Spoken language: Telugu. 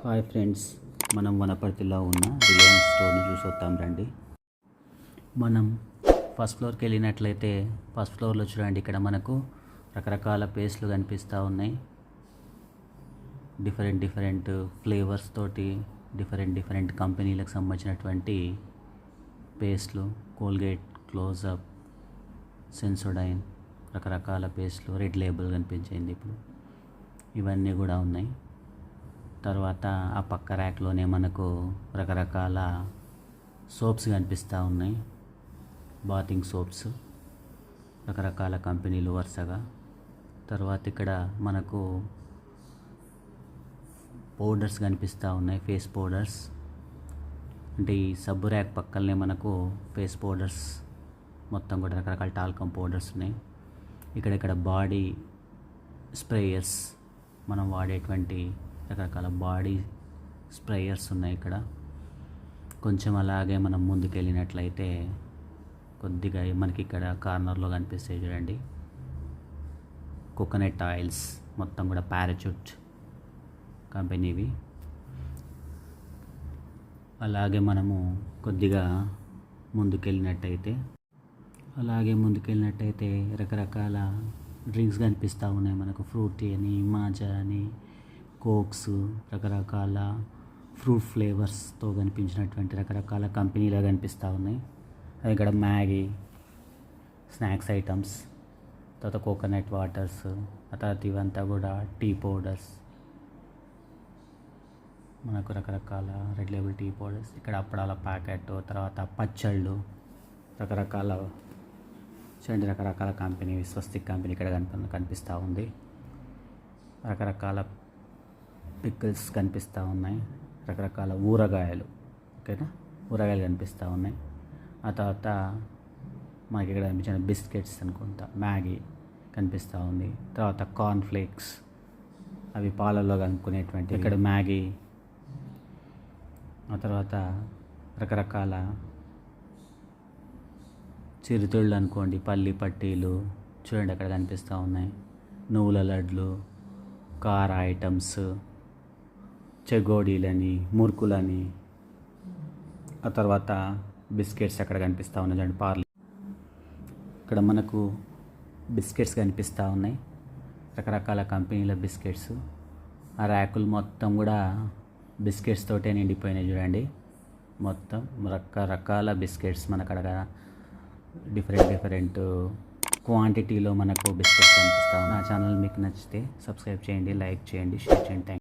హాయ్ ఫ్రెండ్స్, మనం వనపర్తిలో ఉన్న రిలయన్స్ స్టోర్ని చూసొద్దాం రండి. మనం ఫస్ట్ ఫ్లోర్కి వెళ్ళినట్లయితే ఫస్ట్ ఫ్లోర్లో చూడండి, ఇక్కడ మనకు రకరకాల పేస్ట్లు కనిపిస్తూ ఉన్నాయి. డిఫరెంట్ ఫ్లేవర్స్ తోటి డిఫరెంట్ కంపెనీలకు సంబంధించినటువంటి పేస్ట్లు, కోల్గేట్, క్లోజప్, సెన్సోడైన్, రకరకాల పేస్ట్లు, రెడ్ లేబుల్ కనిపించింది. ఇప్పుడు ఇవన్నీ కూడా ఉన్నాయి. తర్వాత ఆ పక్క ర్యాక్లోనే మనకు రకరకాల సోప్స్ కనిపిస్తూ ఉన్నాయి. బాతింగ్ సోప్స్, రకరకాల కంపెనీలు వరుసగా. తర్వాత ఇక్కడ మనకు పౌడర్స్ కనిపిస్తూ ఉన్నాయి, ఫేస్ పౌడర్స్. అంటే ఈ సబ్బు ర్యాక్ పక్కనే మనకు ఫేస్ పౌడర్స్ మొత్తం కూడా రకరకాల టాల్కమ్ పౌడర్స్ ఉన్నాయి. ఇక్కడ బాడీ స్ప్రేయర్స్, మనం వాడేటువంటి రకరకాల బాడీ స్ప్రేయర్స్ ఉన్నాయి. ఇక్కడ కొంచెం అలాగే మనం ముందుకు వెళ్ళినట్లయితే కొద్దిగా మనకి ఇక్కడ కార్నర్లో కనిపిస్తాయి చూడండి, కోకోనట్ ఆయిల్స్, మొత్తం కూడా పారాచూట్ కంపెనీవి. అలాగే మనము కొద్దిగా ముందుకెళ్ళినట్టయితే రకరకాల డ్రింక్స్ కనిపిస్తూ ఉన్నాయి మనకు. ఫ్రూటీ అని, మాజా అని, కోక్స్, రకరకాల ఫ్రూట్ ఫ్లేవర్స్తో కనిపించినటువంటి రకరకాల కంపెనీలు కనిపిస్తూ ఉన్నాయి. ఇక్కడ మ్యాగీ, స్నాక్స్ ఐటమ్స్, తర్వాత కోకోనట్ వాటర్స్, ఆ తర్వాత ఇవంతా కూడా టీ పౌడర్స్, మనకు రకరకాల రెడ్ లేబుల్ టీ పౌడర్స్. ఇక్కడ అప్పడాల ప్యాకెట్, తర్వాత పచ్చళ్ళు, రకరకాల కంపెనీ, స్వస్తిక్ కంపెనీ ఇక్కడ కనిపిస్తూ ఉంది. రకరకాల పికిల్స్ కనిపిస్తూ ఉన్నాయి, రకరకాల ఊరగాయలు, ఓకేనా, ఊరగాయలు కనిపిస్తూ ఉన్నాయి. ఆ తర్వాత మనకి ఇక్కడ కనిపించిన బిస్కెట్స్ అనుకుంటా, మ్యాగీ కనిపిస్తూ ఉంది. తర్వాత కార్న్ ఫ్లేక్స్, అవి పాలల్లో కనుక్కునేటువంటి, ఇక్కడ మ్యాగీ. ఆ తర్వాత రకరకాల చిరుతిళ్ళు అనుకోండి, పల్లి పట్టీలు చూడండి అక్కడ కనిపిస్తూ ఉన్నాయి. నువ్వుల లడ్లు, కార ఐటమ్స్, చెగోడీలని, మురుకులని, ఆ తర్వాత బిస్కెట్స్ అక్కడ కనిపిస్తూ ఉన్నాయి చూడండి, పార్లే. ఇక్కడ మనకు బిస్కెట్స్ కనిపిస్తూ ఉన్నాయి, రకరకాల కంపెనీల బిస్కెట్స్. ఆ ర్యాకులు మొత్తం కూడా బిస్కెట్స్ తోటే నిండిపోయినాయి చూడండి. మొత్తం రకరకాల బిస్కెట్స్ మనకు అక్కడ డిఫరెంట్ క్వాంటిటీలో మనకు బిస్కెట్స్ కనిపిస్తూ ఉన్నాయి. నా ఛానల్ మీకు నచ్చితే సబ్స్క్రైబ్ చేయండి, లైక్ చేయండి, షేర్ చేయండి. Thank you.